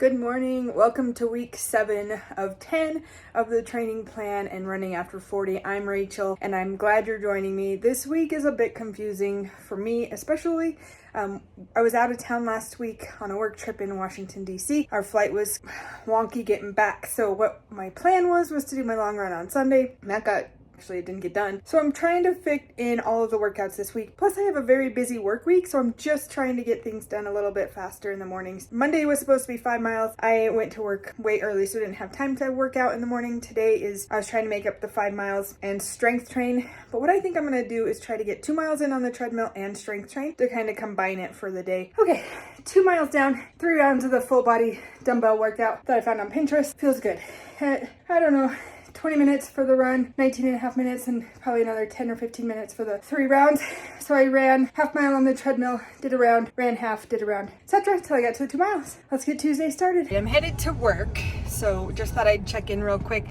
Good morning. Welcome to week 7 of 10 of the training plan and running after 40. I'm Rachel and I'm glad you're joining me. This week is a bit confusing for me, especially. I was out of town last week on a work trip in Washington, D.C. Our flight was wonky getting back. So what my plan was to do my long run on Sunday. It didn't get done. So I'm trying to fit in all of the workouts this week. Plus I have a very busy work week, so I'm just trying to get things done a little bit faster in the mornings. Monday was supposed to be 5 miles. I went to work way early, so I didn't have time to work out in the morning. Today I was trying to make up the 5 miles and strength train. But what I think I'm going to do is try to get 2 miles in on the treadmill and strength train to kind of combine it for the day. Okay, 2 miles down, 3 rounds of the full body dumbbell workout that I found on Pinterest. Feels good. I don't know. 20 minutes for the run, 19 and a half minutes, and probably another 10 or 15 minutes for the 3 rounds. So I ran half mile on the treadmill, did a round, ran half, did a round, etc. until I got to the 2 miles. Let's get Tuesday started. I'm headed to work, so just thought I'd check in real quick.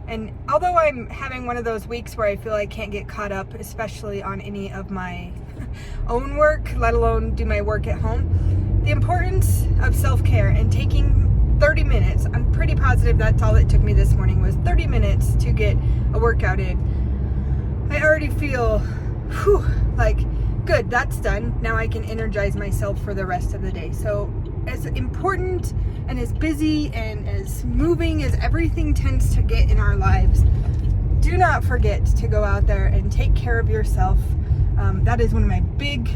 And although I'm having one of those weeks where I feel I can't get caught up, especially on any of my own work, let alone do my work at home, the importance of self-care and taking 30 minutes. I'm pretty positive that's all it took me this morning, was 30 minutes to get a workout in. I already feel, like, good, that's done. Now I can energize myself for the rest of the day. So as important and as busy and as moving as everything tends to get in our lives, do not forget to go out there and take care of yourself. That is one of my big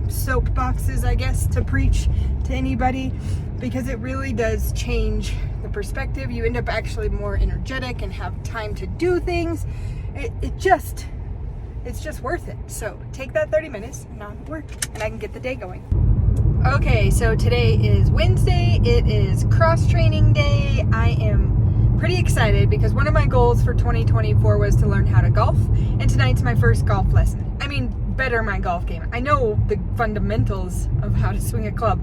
soapboxes, I guess, to preach to anybody, because it really does change the perspective. You end up actually more energetic and have time to do things. It's just worth it. So take that 30 minutes and on work, and I can get the day going. Okay, so today is Wednesday. It is cross training day. I am pretty excited because one of my goals for 2024 was to learn how to golf, and tonight's my first golf lesson. Better my golf game. I know the fundamentals of how to swing a club,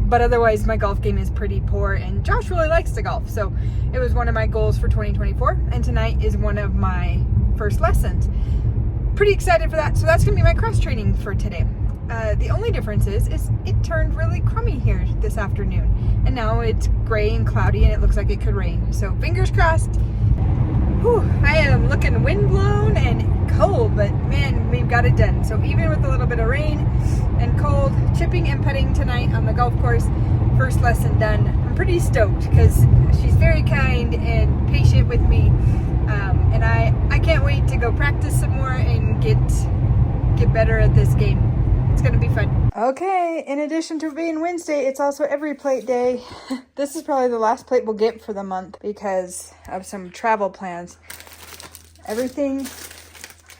but otherwise my golf game is pretty poor, and Josh really likes to golf. So it was one of my goals for 2024, and tonight is one of my first lessons. Pretty excited for that. So that's gonna be my cross training for today. The only difference is it turned really crummy here this afternoon, and now it's gray and cloudy and it looks like it could rain. So fingers crossed. I am looking windblown and cold, but man, we've got it done. So even with a little bit of rain and cold, chipping and putting tonight on the golf course, first lesson done. I'm pretty stoked because she's very kind and patient with me, and I can't wait to go practice some more and get better at this game. It's gonna be fun. Okay, in addition to being Wednesday, it's also every plate day. This is probably the last plate we'll get for the month because of some travel plans. Everything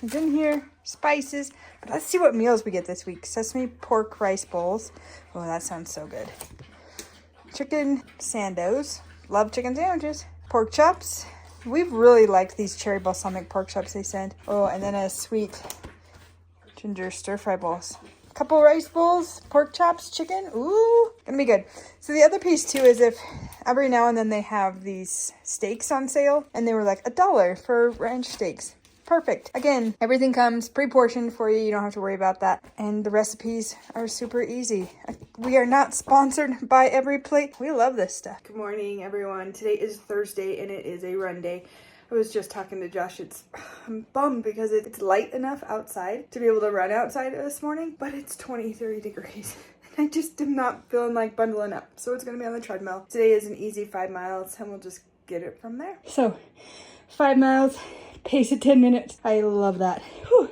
is in here, spices. But let's see what meals we get this week. Sesame pork rice bowls. Oh, that sounds so good. Chicken sandos. Love chicken sandwiches. Pork chops. We've really liked these cherry balsamic pork chops they send. Oh, and then a sweet ginger stir fry bowls. Couple rice bowls, pork chops, chicken. Ooh, gonna be good. So the other piece too is if every now and then they have these steaks on sale, and they were like $1 for ranch steaks. Perfect. Again, everything comes pre-portioned for you. You don't have to worry about that. And the recipes are super easy. We are not sponsored by Every Plate. We love this stuff. Good morning, everyone. Today is Thursday and it is a run day. I was just talking to Josh. I'm bummed because it's light enough outside to be able to run outside this morning, but it's 23 degrees. I just am not feeling like bundling up. So it's going to be on the treadmill. Today is an easy 5 miles and we'll just get it from there. So 5 miles, pace of 10 minutes. I love that. Whew.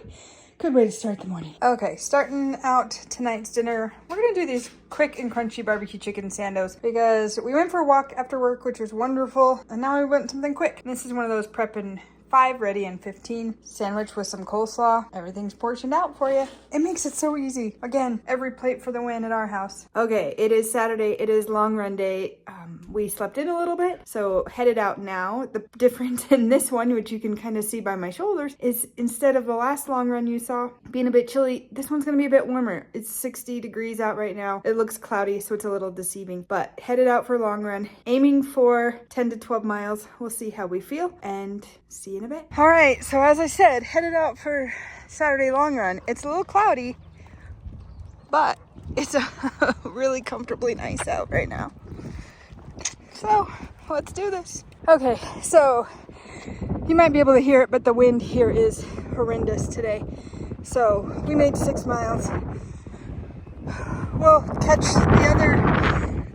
Good way to start the morning. Okay, starting out tonight's dinner, we're gonna do these quick and crunchy barbecue chicken sandos because we went for a walk after work, which was wonderful, and now we want something quick. And this is one of those prep in 5, ready in 15. Sandwich with some coleslaw. Everything's portioned out for you. It makes it so easy. Again, every plate for the win at our house. Okay, it is Saturday. It is long run day. We slept in a little bit, so headed out now. The difference in this one, which you can kind of see by my shoulders, is instead of the last long run you saw being a bit chilly, this one's gonna be a bit warmer. It's 60 degrees out right now. It looks cloudy, so it's a little deceiving, but headed out for a long run, aiming for 10 to 12 miles. We'll see how we feel and see you in a bit. All right, so as I said, headed out for Saturday long run. It's a little cloudy, but it's really comfortably nice out right now. So let's do this. Okay, so you might be able to hear it, but the wind here is horrendous today. So we made 6 miles. We'll catch the other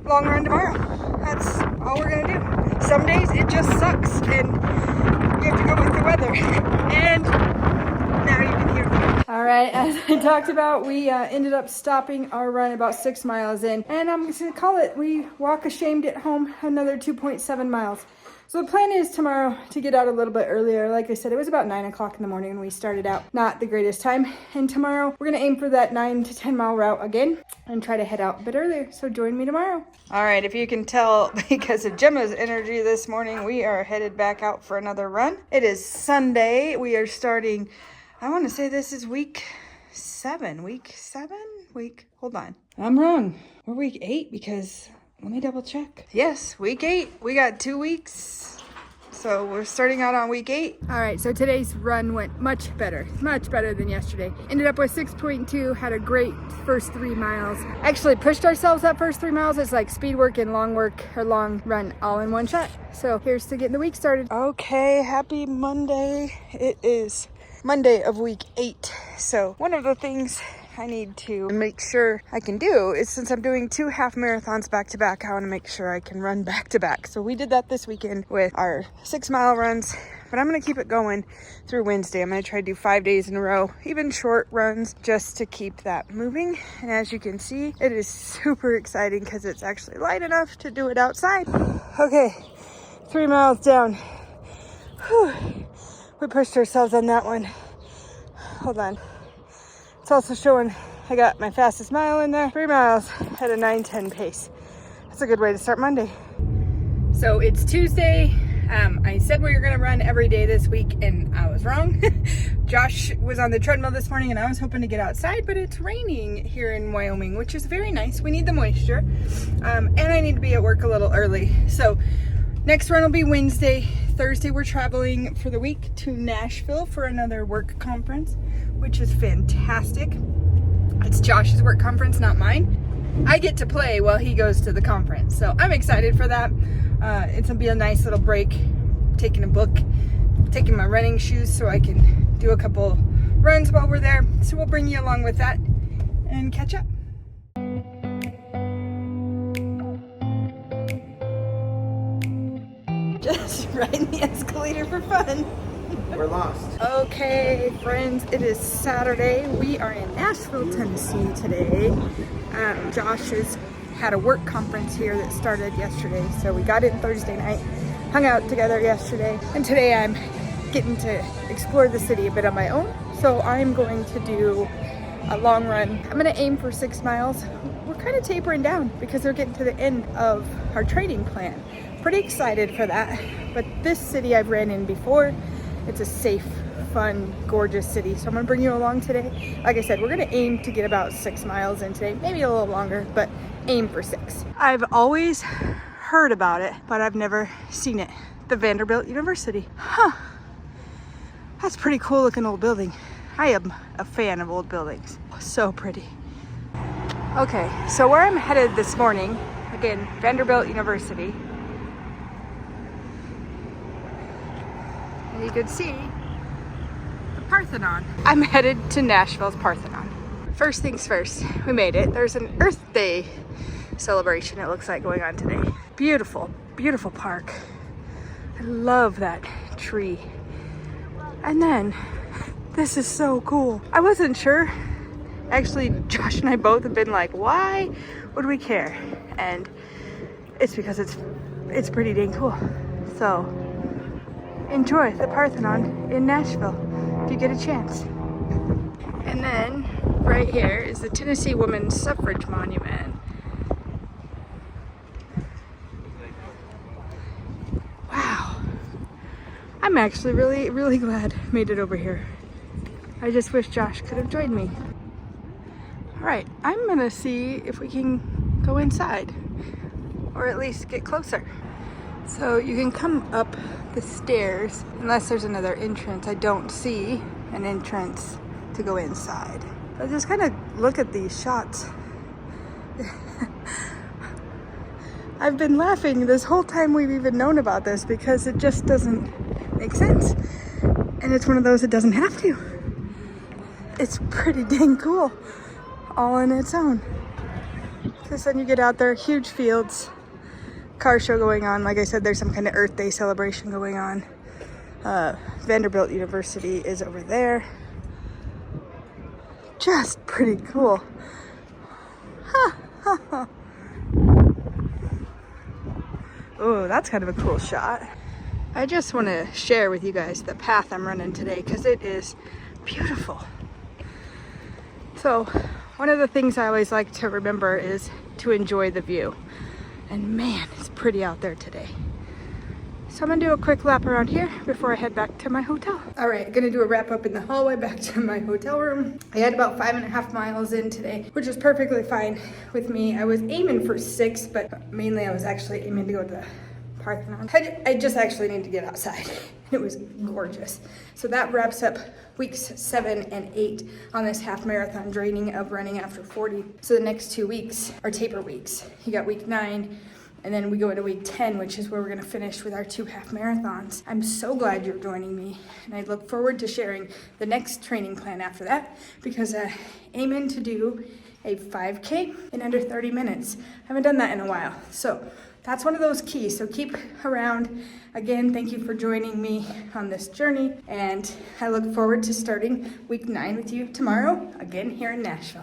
long run tomorrow. That's all we're gonna do. Some days it just sucks and you have to go with the weather. And now you can hear me. All right, as I talked about, we ended up stopping our run about 6 miles in, and I'm just gonna call it, we walk ashamed at home, another 2.7 miles. So the plan is tomorrow to get out a little bit earlier. Like I said, it was about 9 o'clock in the morning when we started out. Not the greatest time. And tomorrow we're gonna aim for that 9 to 10 mile route again and try to head out a bit earlier. So join me tomorrow. All right, if you can tell because of Gemma's energy this morning, we are headed back out for another run. It is Sunday. We are starting, I wanna say this is week 7. Hold on. I'm wrong. We're week 8 because let me double check. Yes, week 8. We got 2 weeks. So we're starting out on week 8. All right, so today's run went much better than yesterday. Ended up with 6.2, had a great first 3 miles. Actually pushed ourselves that first 3 miles. It's like speed work and long work or long run all in one shot. So here's to getting the week started. Okay, happy Monday. It is Monday of week 8. So one of the things I need to make sure I can do is, since I'm doing 2 half marathons back to back, I want to make sure I can run back to back. So we did that this weekend with our 6 mile runs, but I'm going to keep it going through Wednesday. I'm going to try to do 5 days in a row, even short runs, just to keep that moving. And as you can see, it is super exciting because it's actually light enough to do it outside. Okay, 3 miles down. Whew. We pushed ourselves on that one. Hold on. It's also showing I got my fastest mile in there. 3 miles at a 9:10 pace. That's a good way to start Monday. So it's Tuesday. I said we were gonna run every day this week and I was wrong. Josh was on the treadmill this morning and I was hoping to get outside, but it's raining here in Wyoming, which is very nice. We need the moisture. And I need to be at work a little early. So next run will be Wednesday. Thursday we're traveling for the week to Nashville for another work conference, which is fantastic. It's Josh's work conference, not mine. I get to play while he goes to the conference, so I'm excited for that. It's gonna be a nice little break, taking a book, taking my running shoes so I can do a couple runs while we're there. So we'll bring you along with that and catch up. Just riding the escalator for fun. We're lost. Okay, friends, it is Saturday. We are in Nashville, Tennessee today. Josh has had a work conference here that started yesterday, so we got in Thursday night, hung out together yesterday, and today I'm getting to explore the city a bit on my own. So I'm going to do a long run. I'm gonna aim for 6 miles. We're kind of tapering down because we're getting to the end of our training plan. Pretty excited for that, but this city I've ran in before. It's a safe, fun, gorgeous city. So I'm gonna bring you along today. Like I said, we're gonna aim to get about 6 miles in today, maybe a little longer, but aim for 6. I've always heard about it, but I've never seen it. The Vanderbilt University. Huh, that's a pretty cool looking old building. I am a fan of old buildings. So pretty. Okay, so where I'm headed this morning, again, Vanderbilt University. You could see the Parthenon. I'm headed to Nashville's Parthenon. First things first, we made it. There's an Earth Day celebration, it looks like, going on today. Beautiful, beautiful park. I love that tree. And then, this is so cool. I wasn't sure. Actually, Josh and I both have been like, why would we care? And it's because it's pretty dang cool. So, enjoy the Parthenon in Nashville if you get a chance. And then right here is the Tennessee Women's Suffrage Monument. Wow. I'm actually really glad I made it over here. I just wish Josh could have joined me. All right, I'm gonna see if we can go inside or at least get closer. So you can come up the stairs unless there's another entrance. I don't see an entrance to go inside. But just kind of look at these shots. I've been laughing this whole time we've even known about this because it just doesn't make sense. And it's one of those that doesn't have to. It's pretty dang cool all on its own. Because then you get out there, huge fields, car show going on. Like I said, there's some kind of Earth Day celebration going on. Vanderbilt University is over there. Just pretty cool. Oh, that's kind of a cool shot. I just want to share with you guys the path I'm running today because it is beautiful. So one of the things I always like to remember is to enjoy the view. And man, it's pretty out there today. So I'm gonna do a quick lap around here before I head back to my hotel. All right, gonna do a wrap up in the hallway back to my hotel room. I had about 5.5 miles in today, which is perfectly fine with me. I was aiming for 6, but mainly I was actually aiming to go to the Parthenon. I just actually need to get outside. It was gorgeous. So that wraps up weeks 7 and 8 on this half marathon draining of running after 40. So the next 2 weeks are taper weeks. You got week 9, and then we go into week 10, which is where we're gonna finish with our 2 half marathons. I'm so glad you're joining me, and I look forward to sharing the next training plan after that, because I'm aiming to do a 5K in under 30 minutes. I haven't done that in a while. So that's one of those keys. So keep around. Again, thank you for joining me on this journey, and I look forward to starting week 9 with you tomorrow, again here in Nashville.